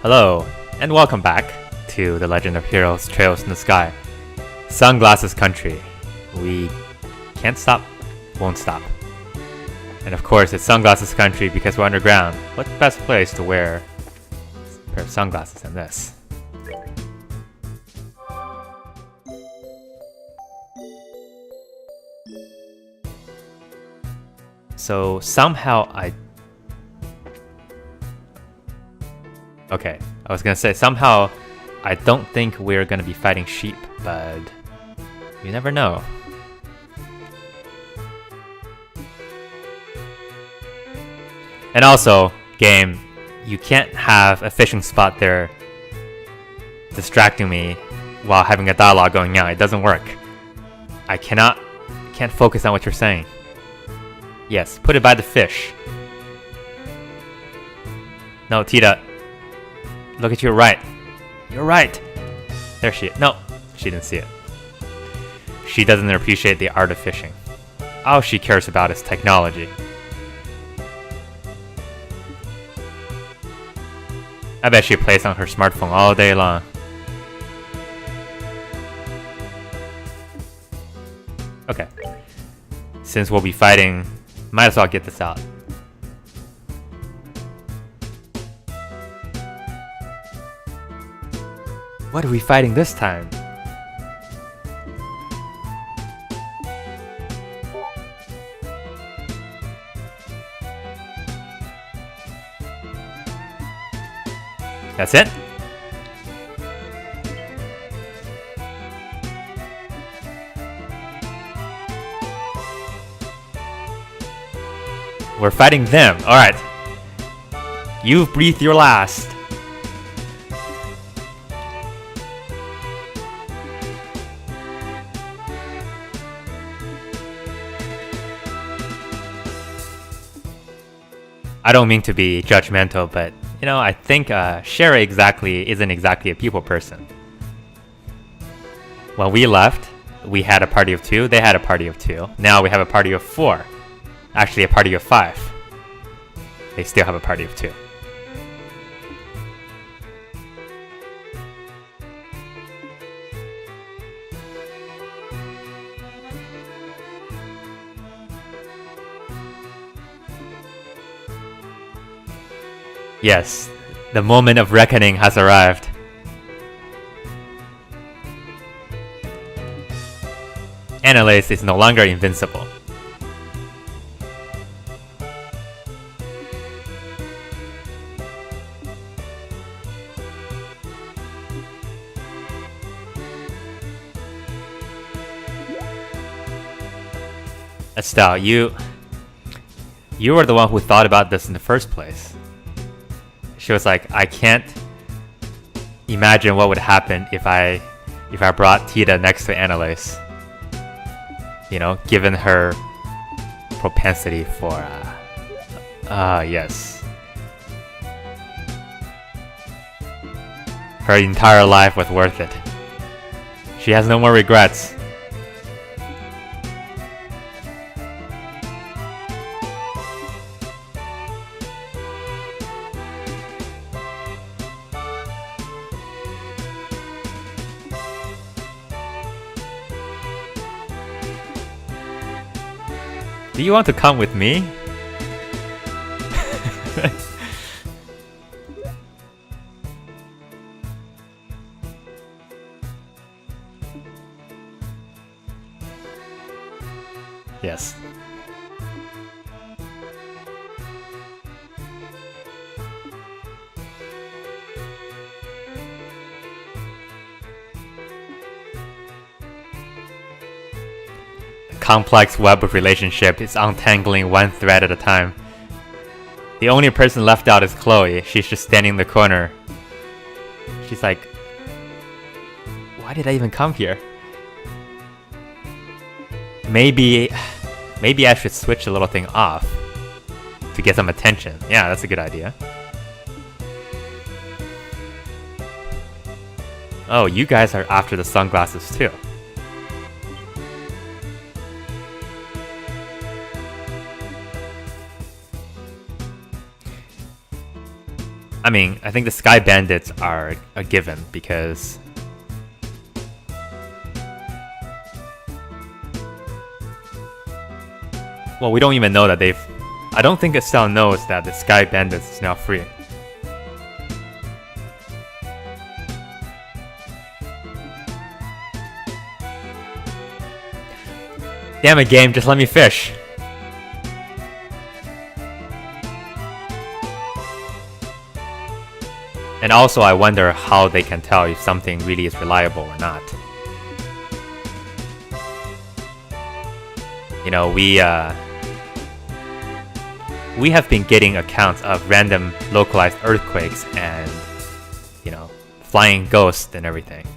Hello, and welcome back to The Legend of Heroes Trails in the Sky. Sunglasses Country. We can't stop, won't stop. And of course, it's Sunglasses Country because we're underground. What best place to wear a pair of sunglasses than this? So somehow Okay, I was gonna say somehow I don't think we're gonna be fighting sheep, but you never know. And also, game, you can't have a fishing spot there distracting me while having a dialogue going on. It doesn't work. I can't focus on what you're saying. Yes, put it by the fish. No, Tita. Look at your right. You're right. There she is. No, she didn't see it. She doesn't appreciate the art of fishing. All she cares about is technology. I bet she plays on her smartphone all day long. Okay. Since we'll be fighting, might as well get this out. What are we fighting this time? That's it? We're fighting them. Alright. You've breathed your last. I don't mean to be judgmental, but you know, I think Sherry isn't exactly a people person. When we left, we had a party of 2, they had a party of 2. Now we have a party of 4. Actually, a party of 5. They still have a party of 2. Yes, the moment of reckoning has arrived. Annalise is no longer invincible. Estelle, you were the one who thought about this in the first place. She was like, I can't imagine what would happen if I brought Tita next to Annalise. You know, given her propensity for yes. Her entire life was worth it. She has no more regrets. Do you want to come with me? Yes. Complex web of relationship is untangling one thread at a time. The only person left out is Chloe. She's just standing in the corner. She's like, why did I even come here? Maybe I should switch a little thing off to get some attention. Yeah, that's a good idea. Oh, you guys are after the sunglasses too. I mean, I think the Sky Bandits are a given because... Well, we don't even know that they've... I don't think Estelle knows that the Sky Bandits is now free. Damn it, game, just let me fish. And also, I wonder how they can tell if something really is reliable or not. You know, we have been getting accounts of random localized earthquakes and, you know, flying ghosts and everything.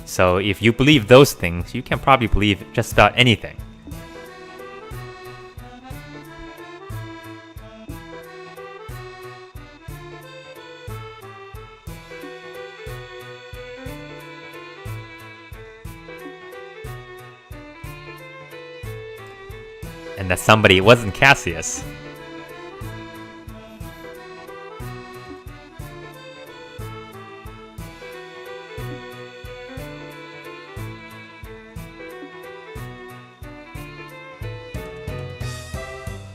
So if you believe those things, you can probably believe just about anything. And that somebody wasn't Cassius.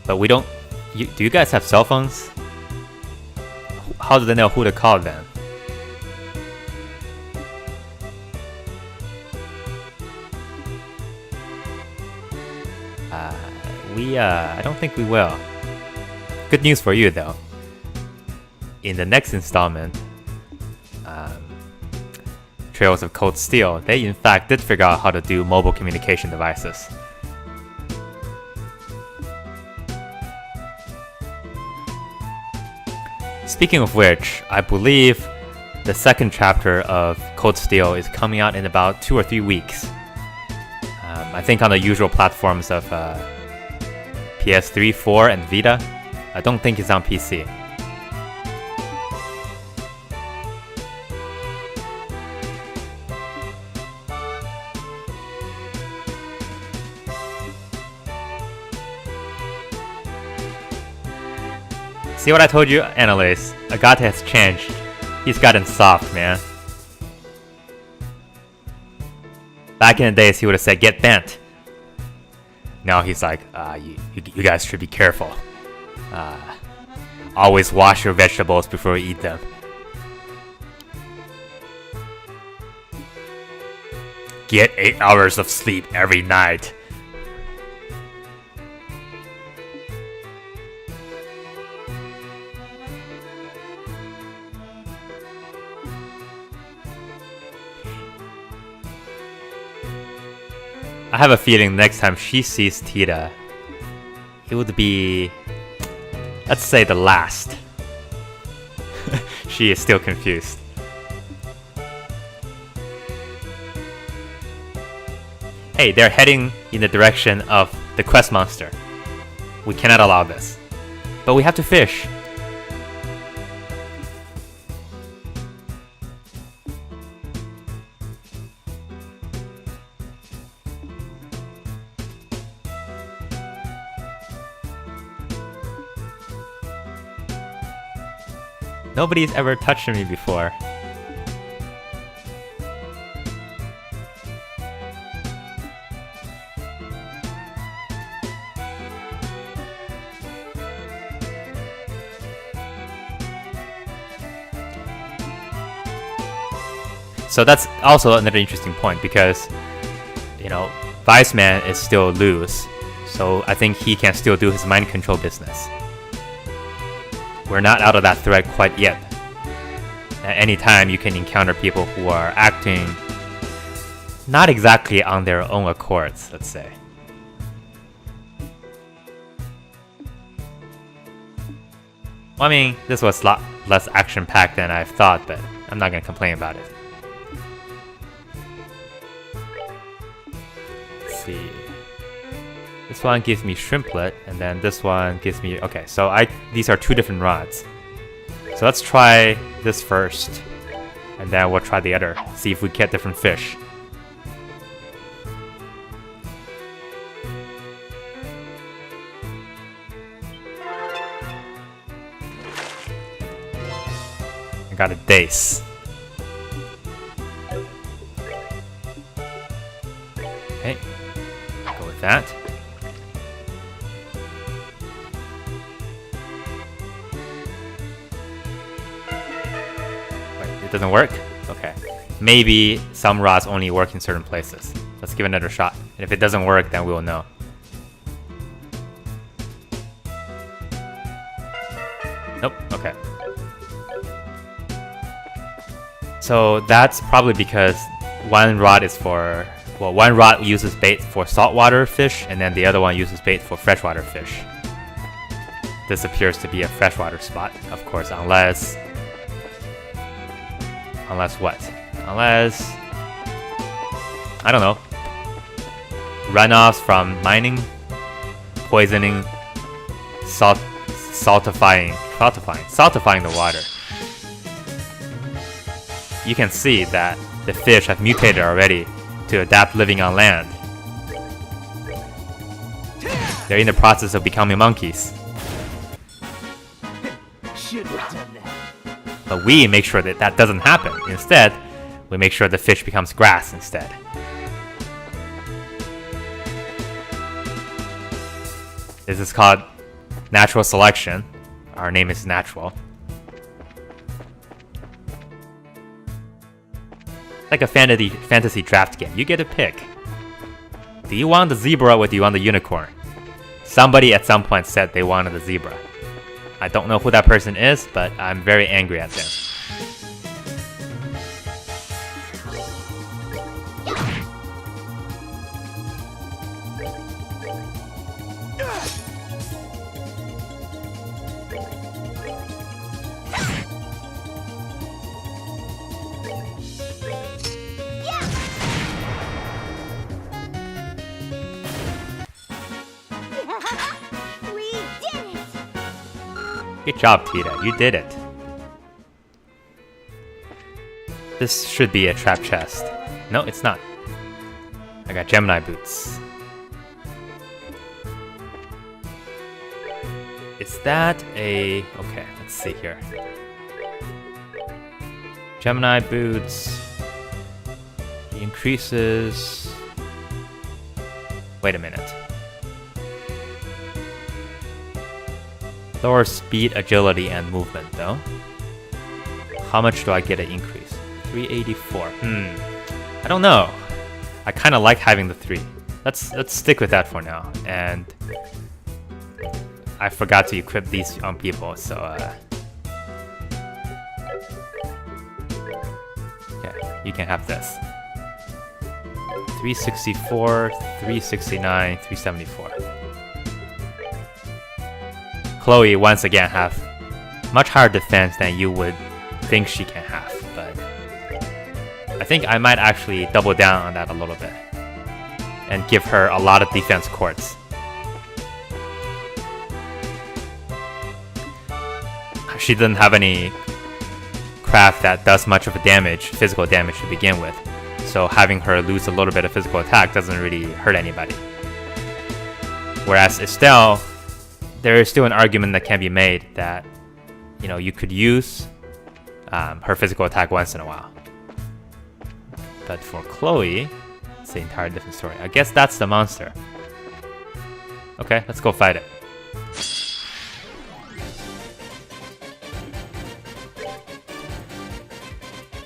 But we don't... do you guys have cell phones? How do they know who to call then? I don't think we will. Good news for you though. In the next installment, Trails of Cold Steel, they in fact did figure out how to do mobile communication devices. Speaking of which, I believe the second chapter of Cold Steel is coming out in about 2 or 3 weeks. I think on the usual platforms of PS3, 4, and Vita. I don't think it's on PC. See what I told you, Annalise? Agata has changed. He's gotten soft, man. Back in the days, he would have said, "Get bent." Now he's like, you guys should be careful. Always wash your vegetables before you eat them. Get 8 hours of sleep every night. I have a feeling next time she sees Tita, it would be, let's say, the last. She is still confused. Hey, they're heading in the direction of the quest monster. We cannot allow this. But we have to fish. Nobody's ever touched me before. So that's also another interesting point because, you know, Vice Man is still loose. So I think he can still do his mind control business. We're not out of that threat quite yet. At any time, you can encounter people who are acting not exactly on their own accords, let's say. Well, I mean, this was a lot less action-packed than I thought, but I'm not gonna complain about it. Let's see. This one gives me shrimplet, and then this one gives me... Okay, so these are 2 different rods. So let's try this first, and then we'll try the other, see if we get different fish. I got a dace. Okay, go with that. Wait, it doesn't work? Okay. Maybe some rods only work in certain places. Let's give it another shot. And if it doesn't work, then we'll know. Nope, okay. So that's probably because one rod is for, well, one rod uses bait for saltwater fish, and then the other one uses bait for freshwater fish. This appears to be a freshwater spot, of course, unless what? Unless, I don't know, runoffs from mining, poisoning, saltifying the water. You can see that the fish have mutated already to adapt living on land. They're in the process of becoming monkeys. But we make sure that that doesn't happen. Instead, we make sure the fish becomes grass instead. This is called natural selection. Our name is Natural. Like a fantasy draft game. You get to pick. Do you want the zebra or do you want the unicorn? Somebody at some point said they wanted the zebra. I don't know who that person is, but I'm very angry at them. Good job, Tita. You did it. This should be a trap chest. No, it's not. I got Gemini boots. Is that a... Okay, let's see here. Gemini boots. He increases... Wait a minute. Lower speed, agility, and movement, though. How much do I get an increase? 384. I don't know. I kind of like having the 3. Let's stick with that for now. And I forgot to equip these on people, so okay, you can have this. 364, 369, 374. Chloe once again have much higher defense than you would think she can have, but I think I might actually double down on that a little bit and give her a lot of defense quartz. She doesn't have any craft that does much of a damage, physical damage to begin with, so having her lose a little bit of physical attack doesn't really hurt anybody. Whereas Estelle, there is still an argument that can be made that, you know, you could use her physical attack once in a while. But for Chloe, it's an entirely different story. I guess that's the monster. Okay, let's go fight it.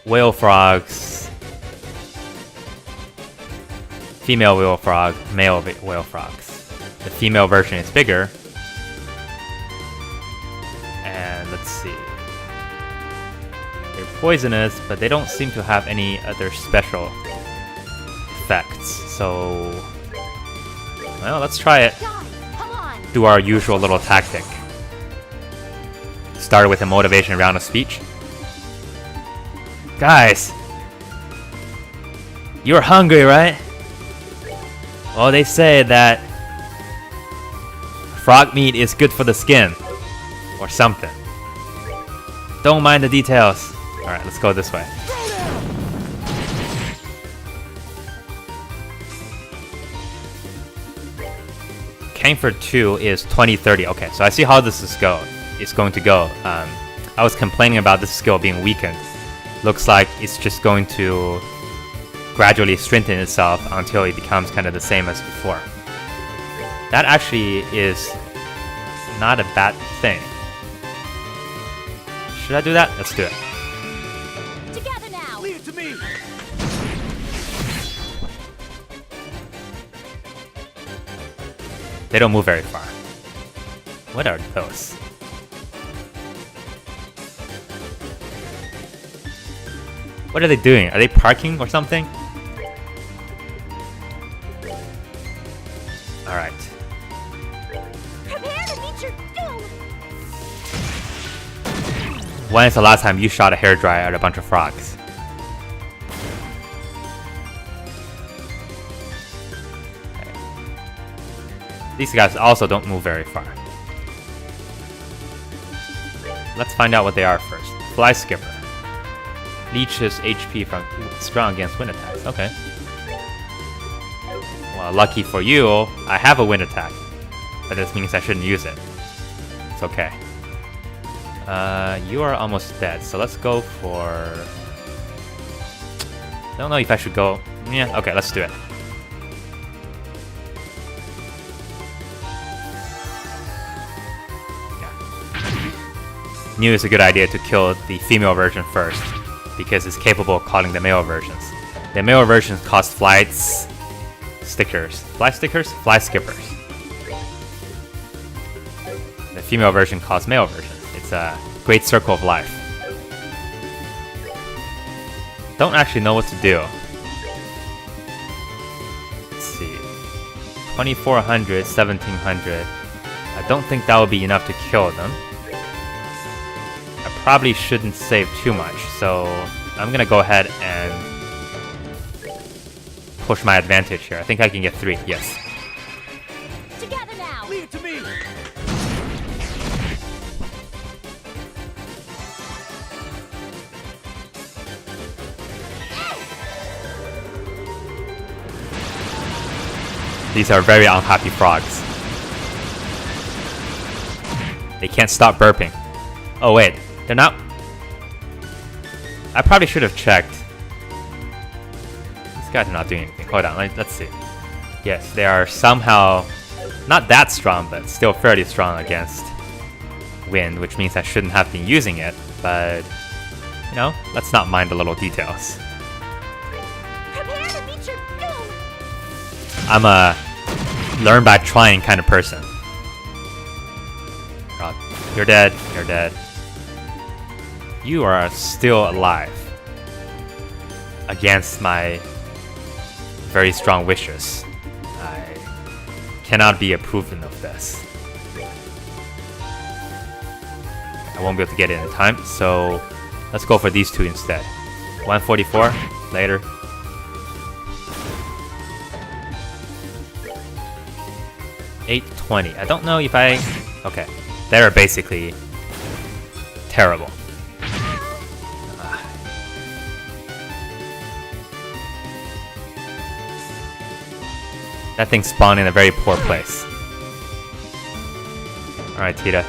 Whale frogs. Female whale frog, male whale frogs. The female version is bigger. And let's see. They're poisonous, but they don't seem to have any other special effects. So, well, let's try it. Do our usual little tactic. Start with a motivation round of speech. Guys, you're hungry, right? Well, they say that frog meat is good for the skin. Or something. Don't mind the details. Alright, let's go this way. Kangford 2 is 2030. Okay, so I see how this is going to go. I was complaining about this skill being weakened. Looks like it's just going to gradually strengthen itself until it becomes kind of the same as before. That actually is not a bad thing. Should I do that? Let's do it. Together now. Leave it to me. They don't move very far. What are those? What are they doing? Are they parking or something? Alright. Prepare to meet your doom. When is the last time you shot a hairdryer at a bunch of frogs? Okay. These guys also don't move very far. Let's find out what they are first. Fly Skipper. Leeches HP from strong against wind attacks. Okay. Well, lucky for you, I have a wind attack. But this means I shouldn't use it. It's okay. You are almost dead, so let's go for... I don't know if I should go... Yeah, okay, let's do it. Yeah. Knew it's a good idea to kill the female version first, because it's capable of calling the male versions. The male versions cost flights... stickers. Fly stickers? Fly skippers. The female version costs male versions. It's a great circle of life. Don't actually know what to do. Let's see. 2400, 1700. I don't think that would be enough to kill them. I probably shouldn't save too much, so I'm gonna go ahead and push my advantage here. I think I can get 3, yes. Together now. Leave it to me. These are very unhappy frogs. They can't stop burping. Oh wait, they're not... I probably should have checked. These guys are not doing anything. Hold on, let's see. Yes, they are somehow not that strong, but still fairly strong against wind, which means I shouldn't have been using it, but you know, let's not mind the little details. Prepare to meet your doom. I'm a learn by trying kind of person. You're dead, you're dead. You are still alive against my very strong wishes. I cannot be approving of this. I won't be able to get it in time, so let's go for these two instead. 144, later. $820. I don't know if I... Okay. They're basically terrible. That thing spawned in a very poor place. Alright, Tita.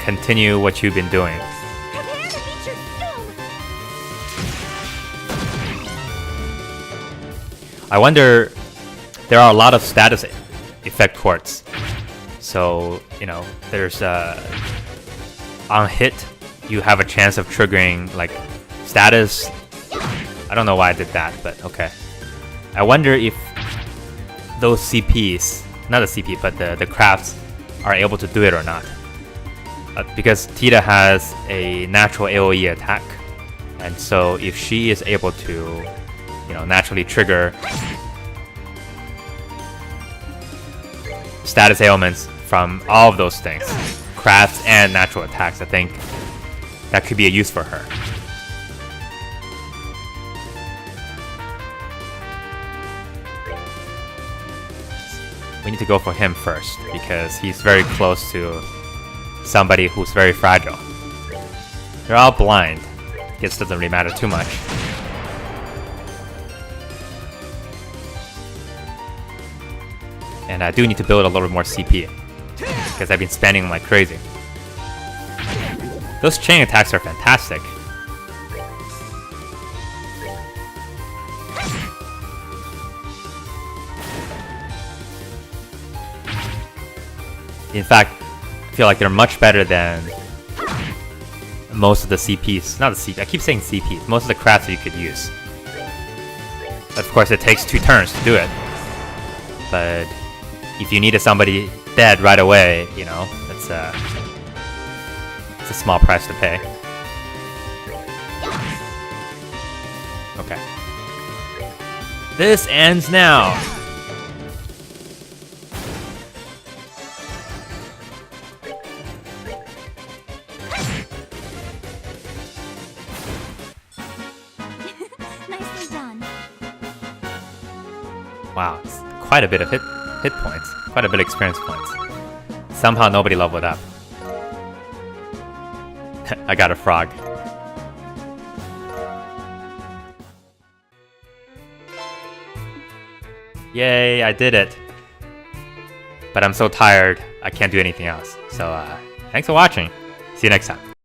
Continue what you've been doing. Prepare to meet your doom. I wonder... There are a lot of status effect quartz. So, you know, there's on hit, you have a chance of triggering, like, status. I don't know why I did that, but okay. I wonder if those CPs, not the CP, but the crafts are able to do it or not. Because Tita has a natural AoE attack. And so if she is able to, you know, naturally trigger status ailments from all of those things, crafts and natural attacks, I think that could be a use for her. We need to go for him first because he's very close to somebody who's very fragile. They're all blind. Guess doesn't really matter too much. And I do need to build a little more CP because I've been spending like crazy. Those chain attacks are fantastic. In fact, I feel like they're much better than most of the CPs. Not the CP, I keep saying CPs. Most of the crafts that you could use. But of course, it takes 2 turns to do it. But if you needed somebody dead right away, you know, it's a small price to pay. Okay. This ends now. Nicely done. Wow, it's quite a bit of hit points. Quite a bit of experience points. Somehow nobody leveled up. I got a frog. Yay, I did it. But I'm so tired, I can't do anything else. So, thanks for watching. See you next time.